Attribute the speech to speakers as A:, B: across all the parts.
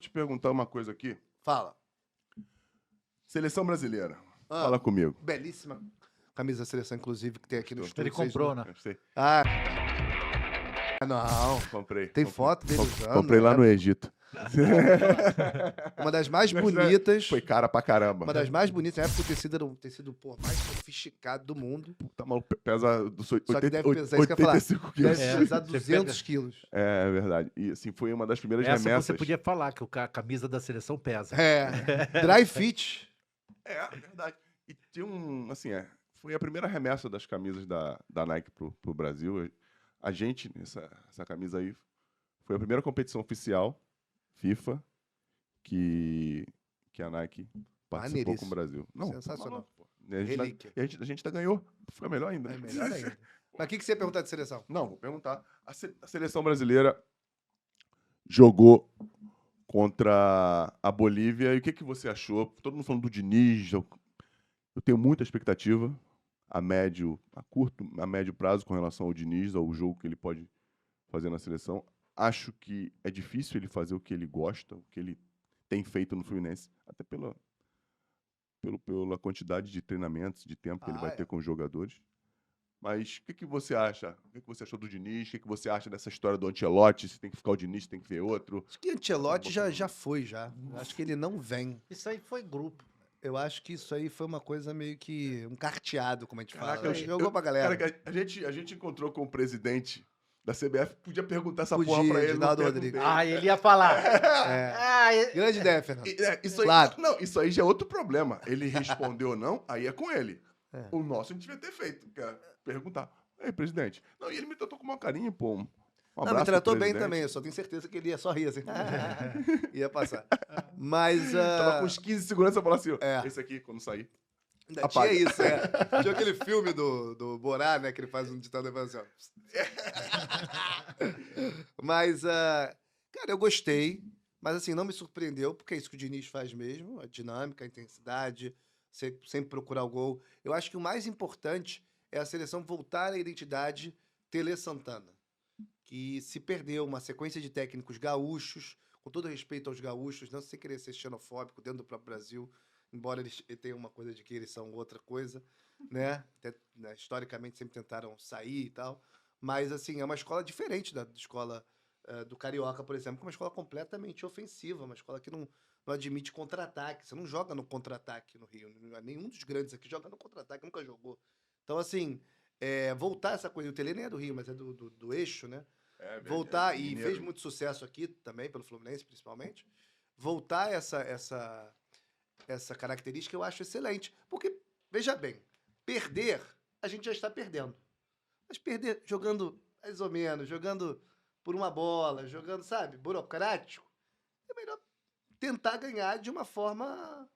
A: te perguntar uma coisa aqui.
B: Fala.
A: Seleção brasileira.
B: Ah,
A: Fala comigo.
B: Belíssima camisa da seleção, inclusive, que tem aqui no estúdio.
C: Ele comprou, né?
A: Gostei.
B: Ah, não.
A: Comprei.
B: Tem foto dele usando.
A: Comprei lá no Egito.
B: Uma das mais bonitas.
A: Foi cara pra caramba.
B: Uma das mais bonitas. Na época o tecido era o tecido mais sofisticado do mundo.
A: Tá maluco, pesa dos
B: Só que deve pesar, isso que eu ia falar.
A: 85 quilos.
B: Deve pesar
C: Você
B: 200 quilos.
A: É verdade. E assim, foi uma das primeiras
C: Essa
A: remessas.
C: você podia falar, que a camisa da seleção pesa.
B: Dry fit.
A: É verdade. E tinha assim, foi a primeira remessa das camisas da Nike pro Brasil. A gente, essa camisa aí, foi a primeira competição oficial FIFA que a Nike participou com o Brasil. Não,
B: sensacional.
A: Pô. A gente ainda ganhou. Foi melhor ainda.
B: É melhor ainda. Mas o que você ia perguntar de seleção?
A: Não, vou perguntar. A seleção brasileira jogou contra a Bolívia. E o que você achou? Todo mundo falando do Diniz. Eu tenho muita expectativa a médio prazo com relação ao Diniz, ao jogo que ele pode fazer na seleção. Acho que é difícil ele fazer o que ele gosta, o que ele tem feito no Fluminense, até pela quantidade de treinamentos, de tempo que ele vai ter com os jogadores. Mas o que você acha? O que você achou do Diniz? O que você acha dessa história do Ancelotti? Se tem que ficar o Diniz, se tem que ver outro?
B: Acho que Ancelotti já foi, já. Acho que ele não vem.
C: Isso aí foi grupo.
B: Eu acho que isso aí foi uma coisa meio que um carteado, como a gente
A: Caraca,
B: fala. Jogou pra galera.
A: Cara, a gente encontrou com o presidente da CBF, podia perguntar essa
B: Podia,
A: porra pra ele.
B: Ginaldo
A: não
B: Rodrigues.
A: perguntei.
C: Ele ia falar.
B: Grande ideia, Fernando.
A: Isso aí,
B: Claro.
A: não, isso aí já é outro problema. Ele respondeu ou não, aí é com ele. O nosso a gente devia ter feito, que é perguntar. Ei, presidente. Não, e ele me tratou com o maior carinho, pô. Um abraço
B: Não, me tratou
A: pro
B: bem
A: presidente.
B: também. Eu só tenho certeza que ele ia só rir assim. Ia passar. Mas.
A: Tava com uns 15 segundos e falou assim:
B: É.
A: esse aqui, quando sair.
B: Ainda
A: Apaga.
B: tinha isso, Tinha aquele filme do Borá, né? Que ele faz um ditado e fala assim, ó. Mas, cara, eu gostei. Mas, assim, não me surpreendeu, porque é isso que o Diniz faz mesmo. A dinâmica, a intensidade, sempre procurar o gol. Eu acho que o mais importante é a seleção voltar à identidade Tele Santana, que se perdeu uma sequência de técnicos gaúchos, com todo respeito aos gaúchos, não sem querer ser xenofóbico dentro do próprio Brasil, embora eles tenham uma coisa de que eles são outra coisa, né? Até, historicamente sempre tentaram sair e tal, mas assim, é uma escola diferente da escola do Carioca, por exemplo, que é uma escola completamente ofensiva, uma escola que não admite contra-ataque, você não joga no contra-ataque no Rio, nenhum dos grandes aqui joga no contra-ataque, nunca jogou. Então assim, voltar essa coisa, o Tele nem é do Rio, mas é do eixo, né? Voltar, e fez muito sucesso aqui também, pelo Fluminense principalmente, voltar essa característica eu acho excelente. Porque, veja bem, perder, a gente já está perdendo. Mas perder jogando mais ou menos, jogando por uma bola, jogando, sabe, burocrático, é melhor tentar ganhar de uma forma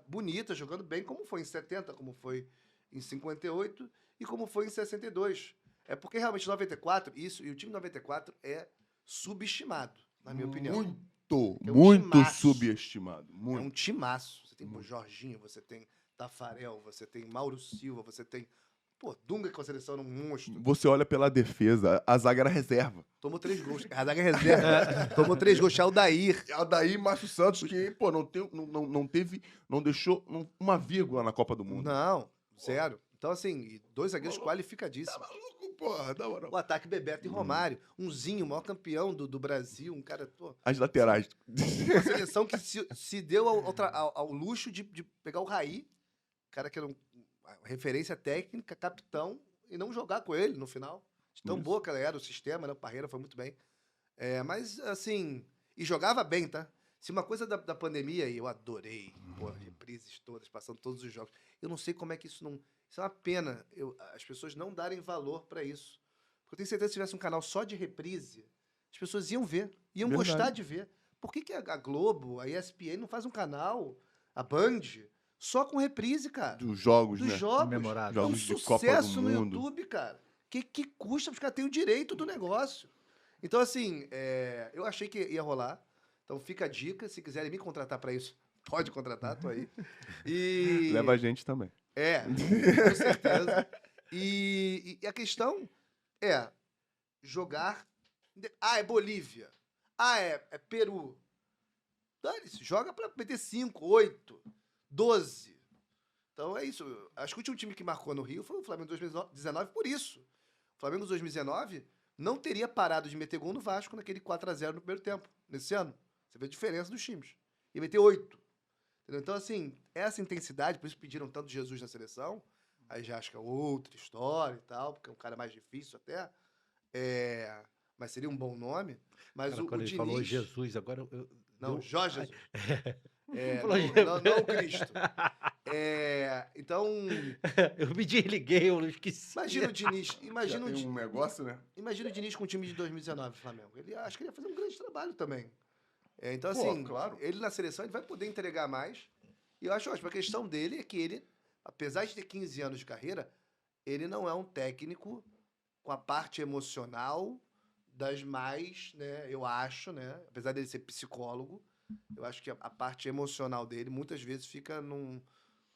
B: bonita, jogando bem, como foi em 70, como foi em 58 e como foi em 62. É porque realmente 94, e o time 94 é subestimado, na minha opinião.
A: Muito subestimado. Muito.
B: É um timaço. Você tem Jorginho, você tem Tafarel, você tem Mauro Silva, você tem... Dunga com a seleção era um monstro.
A: Você olha pela defesa, a zaga era reserva.
B: Tomou 3 gols. A zaga é reserva. Tomou 3 gols. Aldair.
A: Aldair e Márcio Santos, que, pô, não deixou uma vírgula na Copa do Mundo.
B: Não, zero. Então, assim, 2 zagueiros qualificadíssimos.
A: Tá maluco, porra, da hora.
B: O ataque Bebeto e Romário. Um Zinho, o maior campeão do Brasil. Um cara...
A: As laterais.
B: Uma seleção que se deu ao luxo de pegar o Raí, cara que era uma referência técnica, capitão, e não jogar com ele no final. De tão boa que ela era, o sistema, né? O Parreira foi muito bem. Mas, assim... E jogava bem, tá? Se uma coisa da pandemia, e eu adorei, reprises todas, passando todos os jogos. Eu não sei como é que isso não... Isso é uma pena, as pessoas não darem valor pra isso. Porque eu tenho certeza que se tivesse um canal só de reprise, as pessoas iam ver, iam gostar de ver. Por que a Globo, a ESPN não faz um canal, a Band, só com reprise, cara?
A: Dos jogos,
B: Dos
A: né?
B: jogos.
C: Memorável.
B: É um
A: Jogos de Copa do
B: sucesso no
A: Mundo.
B: YouTube, cara. Que custa? Os caras têm o direito do negócio. Então, assim, eu achei que ia rolar. Então, fica a dica. Se quiserem me contratar pra isso, pode contratar, tô aí. E...
A: Leva a gente também.
B: Com certeza. E a questão é jogar... é Bolívia. É Peru. Dane-se, joga pra meter 5, 8, 12. Então é isso. Acho que o último time que marcou no Rio foi o Flamengo 2019 por isso. O Flamengo 2019 não teria parado de meter gol no Vasco naquele 4-0 no primeiro tempo, nesse ano. Você vê a diferença dos times. E meter 8. Entendeu? Então, assim, essa intensidade, por isso pediram tanto Jesus na seleção, aí já acho que é outra história e tal, porque é um cara mais difícil até. Mas seria um bom nome. Mas
C: Cara,
B: o
C: quando ele
B: Diniz...
C: falou Jesus, agora
B: Não,
C: deu-
B: Jorge
C: Ai,
B: Jesus.
C: falou
B: Não o Cristo. Então,
C: Eu me desliguei, eu esqueci.
B: imagina o Diniz.
A: Já
B: Imagina
A: tem um negócio, né?
B: imagina o Diniz com o time de 2019 Flamengo. Acho que ele ia fazer um grande trabalho também. Então,
A: Pô,
B: assim,
A: claro.
B: ele na seleção ele vai poder entregar mais. E eu acho ótimo. A questão dele é que ele, apesar de ter 15 anos de carreira, ele não é um técnico com a parte emocional das mais, né? Eu acho, né? Apesar dele ser psicólogo, eu acho que a parte emocional dele muitas vezes fica num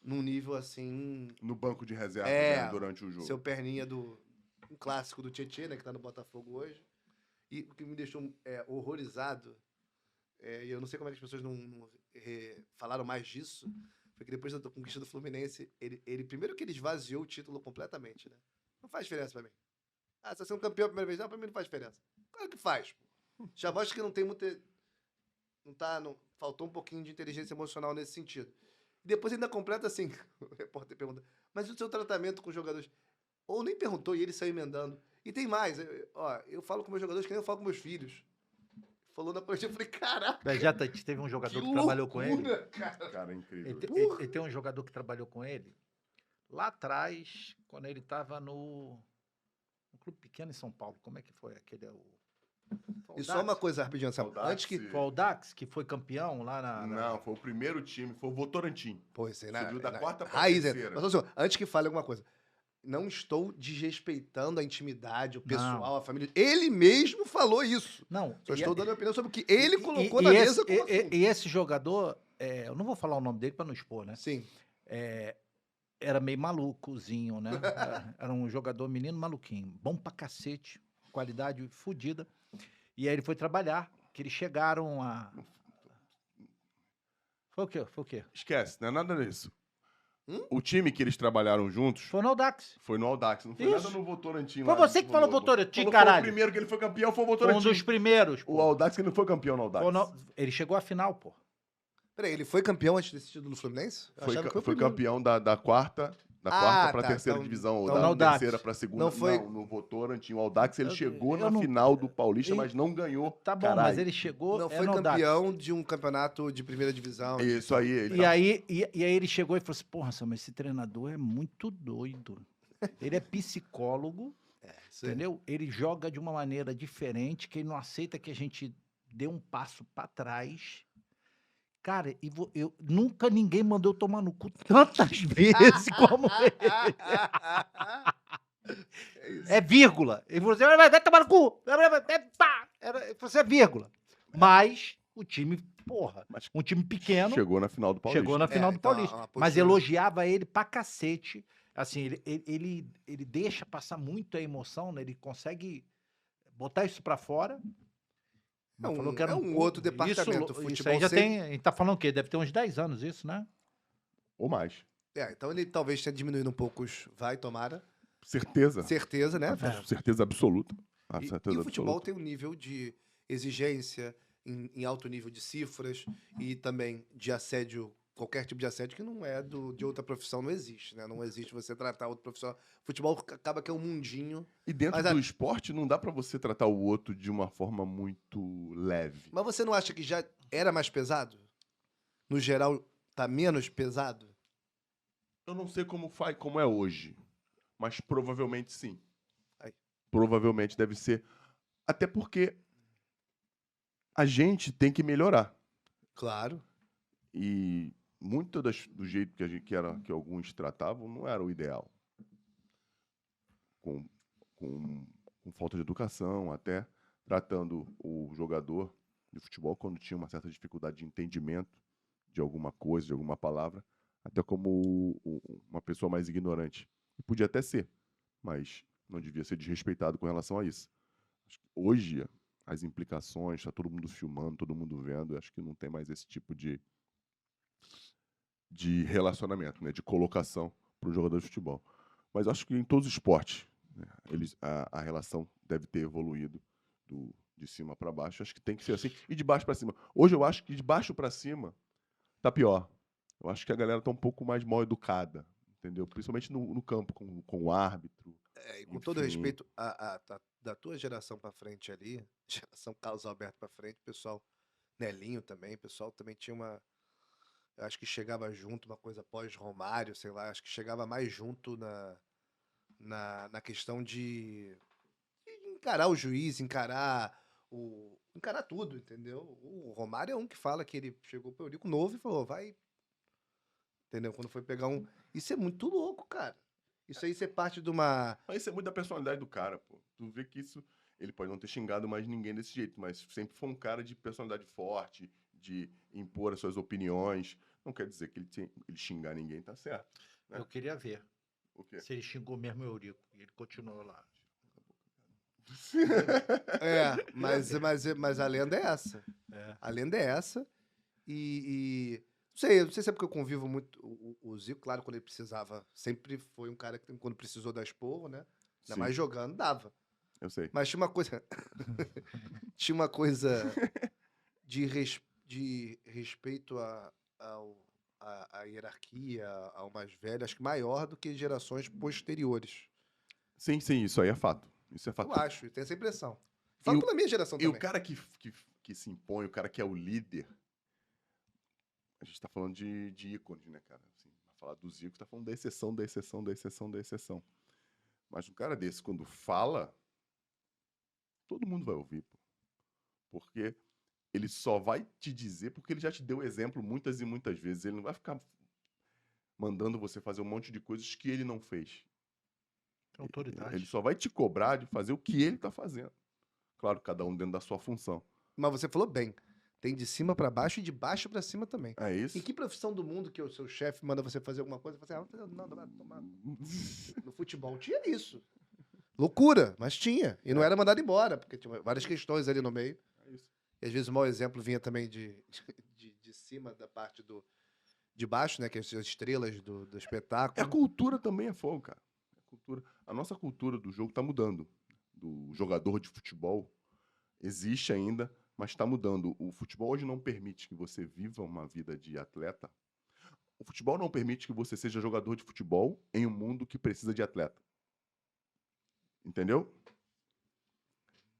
B: nível assim.
A: No banco de reserva,
B: É,
A: né, durante o jogo.
B: Seu perninha um clássico do Tietê, né? Que tá no Botafogo hoje. E o que me deixou horrorizado, e eu não sei como é que as pessoas não falaram mais disso, foi que depois da conquista do Fluminense, ele primeiro que ele esvaziou o título completamente, né? Não faz diferença pra mim. Ah, você tá sendo campeão a primeira vez? Não, pra mim não faz diferença. Claro que faz, pô. Já mostra que não tem muita... faltou um pouquinho de inteligência emocional nesse sentido. E depois ainda completa assim, o repórter pergunta, mas e o seu tratamento com os jogadores? Ou nem perguntou e ele saiu emendando. E tem mais, eu falo com meus jogadores que nem eu falo com meus filhos. Falou na coletiva, eu falei, caraca,
C: Já teve um jogador
B: que
C: que trabalhou com ele.
B: loucura, cara.
A: Cara, é incrível.
C: Ele tem um jogador que trabalhou com ele lá atrás, quando ele estava no clube pequeno em São Paulo. Como é que foi? Aquele é o. Foi o
B: E só
C: Dax?
B: uma coisa rapidinho, Samuel.
A: Audax,
B: Antes que...
C: Foi o Dax, que foi campeão lá na.
A: Não, foi o primeiro time, foi o Votorantim.
B: Pô, isso aí,
A: Subiu da quarta pra
B: raiz,
A: terceira.
B: Mas, assim, antes que fale alguma coisa, não estou desrespeitando a intimidade, o pessoal, a família. Ele mesmo falou isso.
C: Não,
B: Só
C: e-
B: estou dando a minha opinião sobre o que ele colocou
C: e
B: na
C: esse,
B: mesa como assunto.
C: e esse jogador, eu não vou falar o nome dele para não expor, né?
B: Sim.
C: Era meio malucozinho, né? Era um jogador menino maluquinho, bom pra cacete, qualidade fodida. E aí ele foi trabalhar, que eles chegaram a... Foi o quê? Foi o quê?
A: Esquece, não é nada disso.
B: Hum?
A: O time que eles trabalharam juntos
C: Foi no Audax.
A: foi no Audax, não foi
C: Isso.
A: nada no Votorantim
C: Foi
A: lá.
C: você que falou Votorantim,
A: Falou que
C: caralho.
A: Foi o primeiro que ele foi campeão, foi o
C: Foi um
A: Votorantim.
C: dos primeiros, pô.
A: O Audax que não foi campeão no Audax.
C: Ele chegou à final, pô.
B: Peraí, ele foi campeão antes desse título do Fluminense? Eu
A: Foi,
B: achava que
A: foi
B: o primeiro.
A: campeão da quarta pra
B: tá,
A: terceira
B: então-
A: divisão, ou
B: então
A: da
C: no Audax.
A: terceira pra segunda.
B: Não foi-
A: no Votorantim. O Audax, ele
C: Eu-
A: chegou
C: eu
A: na
C: não-
A: final do Paulista,
C: e-
A: mas não ganhou.
C: Tá bom,
A: Caralho.
C: mas ele chegou...
B: Não
C: é
B: foi
C: no Audax.
B: campeão de um campeonato de primeira divisão.
A: Isso aí. Ele
C: E aí ele chegou e falou assim, porra, Sam, esse treinador é muito doido. Ele é psicólogo,
B: Isso aí.
C: entendeu? Ele joga de uma maneira diferente, que ele não aceita que a gente dê um passo pra trás. Cara, nunca ninguém mandou eu tomar no cu tantas vezes como ele.
B: É isso.
C: É vírgula. Ele falou assim, vai tomar no cu. Pá. Ele falou assim, é vírgula. Mas o time, porra,
A: Mas
C: um time pequeno...
A: chegou na final do Paulista.
C: Chegou na final do
B: então,
C: Paulista.
B: uma
C: Mas
B: postura-
C: elogiava ele pra cacete. Assim, ele deixa passar muito a emoção, né? Ele consegue botar isso pra fora. Mas falou que era
B: outro departamento.
C: Isso
B: Futebol
C: aí já
B: sempre-
C: tem... A gente tá falando o quê? Deve ter uns 10 anos isso, né?
A: Ou mais.
B: Então ele talvez tenha diminuído um pouco os... Vai, tomara.
A: Certeza.
B: Certeza, né?
A: Certeza absoluta.
B: E
A: Certeza
B: o futebol
A: absoluta.
B: tem um nível de exigência, em alto nível de cifras e também de assédio, qualquer tipo de assédio que não é de outra profissão, não existe, né? Não existe você tratar outro profissional. Futebol acaba que é um mundinho.
A: E dentro
B: Mas
A: do esporte, não dá pra você tratar o outro de uma forma muito leve.
B: Mas você não acha que já era mais pesado? No geral, tá menos pesado?
A: Eu não sei como é hoje, mas provavelmente sim.
B: Aí.
A: Provavelmente deve ser. Até porque a gente tem que melhorar.
B: Claro.
A: E muito do jeito que alguns tratavam não era o ideal. Com falta de educação, até tratando o jogador de futebol quando tinha uma certa dificuldade de entendimento de alguma coisa, de alguma palavra, até como uma pessoa mais ignorante. E podia até ser, mas não devia ser desrespeitado com relação a isso. Hoje, as implicações, tá todo mundo filmando, todo mundo vendo. Eu acho que não tem mais esse tipo de relacionamento, né? De colocação para o jogador de futebol. Mas acho que em todos os esportes, né, a relação deve ter evoluído de cima para baixo. Acho que tem que ser assim. E de baixo para cima. Hoje eu acho que de baixo para cima tá pior. Eu acho que a galera tá um pouco mais mal educada, entendeu? Principalmente no campo, com o árbitro.
B: E com todo
A: Enfim.
B: respeito da tua geração pra frente ali, geração Carlos Alberto pra frente, o pessoal, Nelinho também, o pessoal também tinha uma. Eu acho que chegava junto, uma coisa pós-Romário, sei lá, acho que chegava mais junto na questão de encarar o juiz, encarar tudo, entendeu? O Romário é um que fala que ele chegou pro Eurico novo e falou, vai. Entendeu? Quando foi pegar um. Isso é muito louco, cara. Isso aí ser parte de uma.
A: Mas isso é muito da personalidade do cara, pô. Tu vê que isso. Ele pode não ter xingado mais ninguém desse jeito, mas sempre foi um cara de personalidade forte, de impor as suas opiniões. Não quer dizer que ele xingar ninguém tá certo. Né?
C: Eu queria ver
A: O quê?
C: se ele xingou mesmo o Eurico. E ele continuou lá.
B: Mas a lenda é essa.
C: É.
B: A lenda é essa. Não sei se é porque eu convivo muito. O Zico, claro, quando ele precisava, sempre foi um cara que, quando precisou dar esporro, né? Ainda
A: Sim,
B: mais jogando, dava.
A: eu sei.
B: Mas tinha uma coisa. Tinha uma coisa de respeito à hierarquia, ao mais velho, acho que maior do que gerações posteriores.
A: Sim, isso aí é fato. Isso é fato.
B: Eu acho, eu tenho essa impressão. Falo pela minha geração
A: E
B: também.
A: o cara que se impõe, o cara que é o líder. A gente tá falando de ícones, né, cara? Assim, pra falar do Zico, tá falando da exceção, da exceção, da exceção, da exceção. Mas um cara desse, quando fala, todo mundo vai ouvir, pô. Porque ele só vai te dizer porque ele já te deu exemplo muitas e muitas vezes. Ele não vai ficar mandando você fazer um monte de coisas que ele não fez.
C: Autoridade.
A: Ele só vai te cobrar de fazer o que ele tá fazendo. Claro, cada um dentro da sua função.
B: Mas você falou bem. Tem de cima pra baixo e de baixo pra cima também.
A: É isso?
B: Em que profissão do mundo que o seu chefe manda você fazer alguma coisa? Você fala assim, não, vai tomar. No futebol tinha isso. Loucura, mas tinha. E não era mandado embora, porque tinha várias questões ali no meio.
A: É isso.
B: E às vezes o mau exemplo vinha também de cima da parte de baixo, né? Que é as estrelas do
A: A
B: espetáculo.
A: cultura também é fogo, cara. A nossa cultura do jogo tá mudando. Do jogador de futebol existe ainda, mas está mudando. O futebol hoje não permite que você viva uma vida de atleta. O futebol não permite que você seja jogador de futebol em um mundo que precisa de atleta. Entendeu?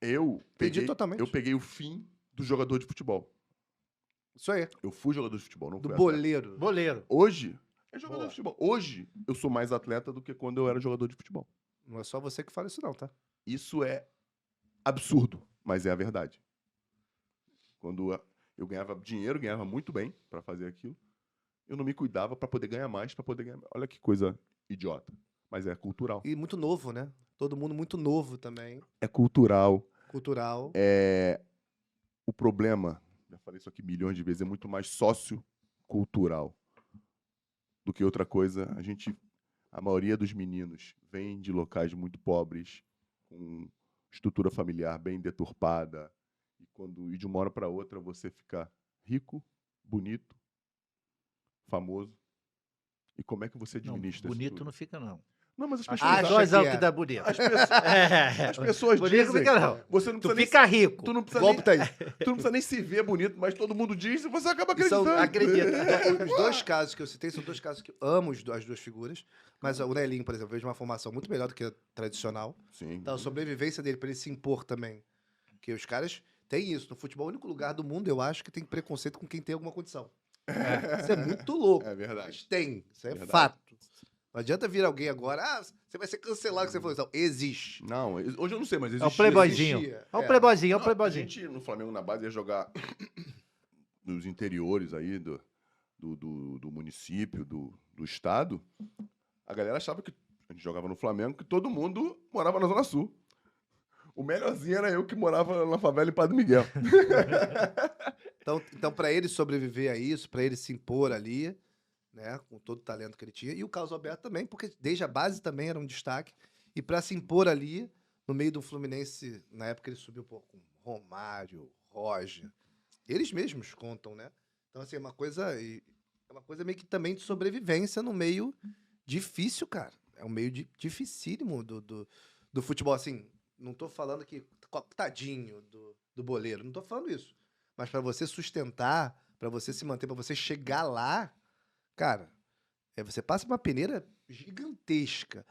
A: Eu
B: Entendi totalmente.
A: peguei o fim do jogador de futebol.
B: Isso aí.
A: Eu fui jogador de futebol, não
B: Do
A: fui atleta.
B: boleiro.
C: Boleiro.
A: Hoje, é jogador
C: Boa.
A: de futebol. Hoje, eu sou mais atleta do que quando eu era jogador de futebol.
B: Não é só você que fala isso, não, tá?
A: Isso é absurdo, mas é a verdade. Quando eu ganhava dinheiro, ganhava muito bem para fazer aquilo, eu não me cuidava para poder ganhar mais, para poder ganhar. Olha que coisa idiota. Mas é cultural.
B: E muito novo, né? Todo mundo muito novo também.
A: É cultural.
B: Cultural.
A: O problema, já falei isso aqui milhões de vezes, é muito mais sociocultural do que outra coisa. A maioria dos meninos vem de locais muito pobres, com estrutura familiar bem deturpada, e de uma hora para outra você fica rico, bonito, famoso. E como é que você
C: Não,
A: administra isso
C: bonito
A: tudo?
C: não fica, não.
A: Não, mas as
C: As
A: pessoas...
B: Acha
C: pessoas
B: que
C: é o
B: é.
C: que dá bonito.
A: As pessoas
C: Bonito não
A: dizem...
C: fica, não.
A: Você não
C: Tu
A: precisa nem
C: fica rico.
A: Tu não precisa,
B: Volta aí.
A: tu não precisa nem se ver bonito, mas todo mundo diz e você acaba
B: E são-
A: acreditando.
C: acredita.
B: Os dois casos que eu citei são dois casos que eu amo as duas figuras. Mas o Nelinho, por exemplo, vejo uma formação muito melhor do que a tradicional.
A: Sim.
B: Então, a sobrevivência dele para ele se impor também. Porque os caras têm isso. No futebol, o único lugar do mundo, eu acho, que tem preconceito com quem tem alguma condição. Isso é muito louco.
A: É verdade.
B: Mas tem. Isso é
A: Verdade.
B: fato. Não adianta vir alguém agora, você vai ser cancelado que você falou isso. Não, existe.
A: Não, hoje eu não sei, mas
C: É o
A: existe.
C: playboyzinho.
B: existia.
C: É o
B: É.
C: playboyzinho, é o
A: A
C: playboyzinho.
A: gente no Flamengo na base ia jogar nos interiores aí do município, do estado. A galera achava que a gente jogava no Flamengo, que todo mundo morava na Zona Sul. O melhorzinho era eu que morava na favela em Padre Miguel.
B: Então para ele sobreviver a isso, para ele se impor ali, né, com todo o talento que ele tinha, e o Carlos Alberto também, porque desde a base também era um destaque, e para se impor ali, no meio do Fluminense, na época ele subiu pô, com Romário, Roger. Eles mesmos contam, né? Então, assim, é uma coisa meio que também de sobrevivência no meio difícil, cara. É um meio dificílimo do futebol. Assim, não tô falando que tadinho do boleiro, não tô falando isso. Mas pra você sustentar, pra você se manter, pra você chegar lá, cara, você passa uma peneira gigantesca.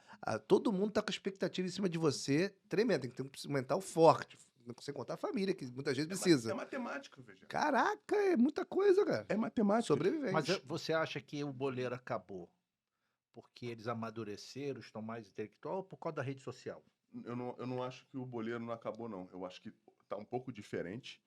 B: Todo mundo tá com expectativa em cima de você tremenda. Tem que ter um mental forte. Sem contar a família, que muitas vezes precisa.
A: É matemático, veja.
B: Caraca, é muita coisa, cara.
A: É matemática.
B: Sobrevivente.
C: Mas você acha que o boleiro acabou porque eles amadureceram, estão mais intelectual ou por causa da rede social?
A: Eu não acho que o boleiro não acabou, não. Eu acho que tá um pouco diferente.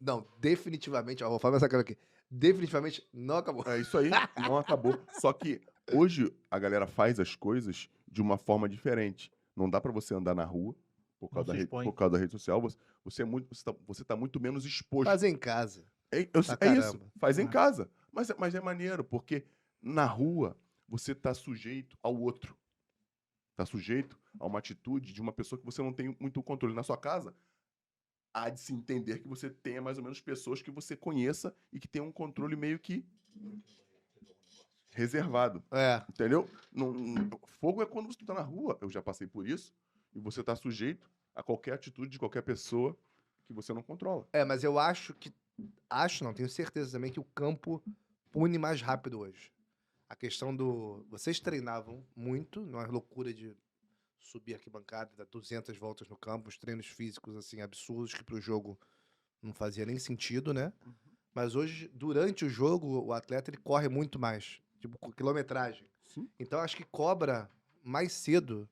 B: Não, definitivamente, ó, vou falar essa cara aqui. Definitivamente não acabou.
A: É isso aí, não acabou. Só que hoje a galera faz as coisas de uma forma diferente. Não dá pra você andar na rua por
C: Não
A: causa,
C: se expõe.
A: por causa da rede social. Você tá muito menos exposto.
B: Fazer em casa.
A: É
B: Pra
A: isso,
B: caramba.
A: faz em casa. Mas é maneiro, porque na rua você tá sujeito ao outro. Tá sujeito a uma atitude de uma pessoa que você não tem muito controle. Na sua casa, há de se entender que você tenha mais ou menos pessoas que você conheça e que tenham um controle meio que reservado.
B: É.
A: Entendeu? Fogo é quando você tá na rua. Eu já passei por isso. E você tá sujeito a qualquer atitude de qualquer pessoa que você não controla.
B: Mas eu acho que. Acho não, tenho certeza também que o campo pune mais rápido hoje. A questão do. Vocês treinavam muito, numa loucura de subir arquibancada, dar 200 voltas no campo, os treinos físicos assim absurdos que pro jogo não fazia nem sentido, né? Mas hoje, durante o jogo, o atleta ele corre muito mais, tipo com quilometragem.
A: Sim.
B: Então acho que cobra mais cedo.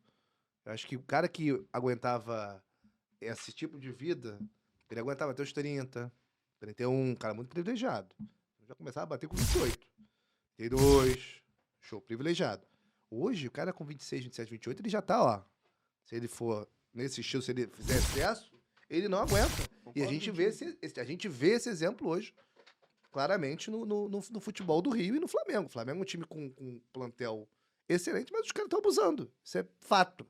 B: Eu acho que o cara que aguentava esse tipo de vida, ele aguentava até os 30, 31, cara muito privilegiado. Já começava a bater com 28, 32, show, privilegiado. Hoje, o cara com 26, 27, 28, ele já tá, ó. Se ele for nesse estilo, se ele fizer excesso, ele não aguenta. E a gente vê esse exemplo hoje, claramente, no futebol do Rio e no Flamengo. O Flamengo é um time com um plantel excelente, mas os caras estão abusando. Isso é fato.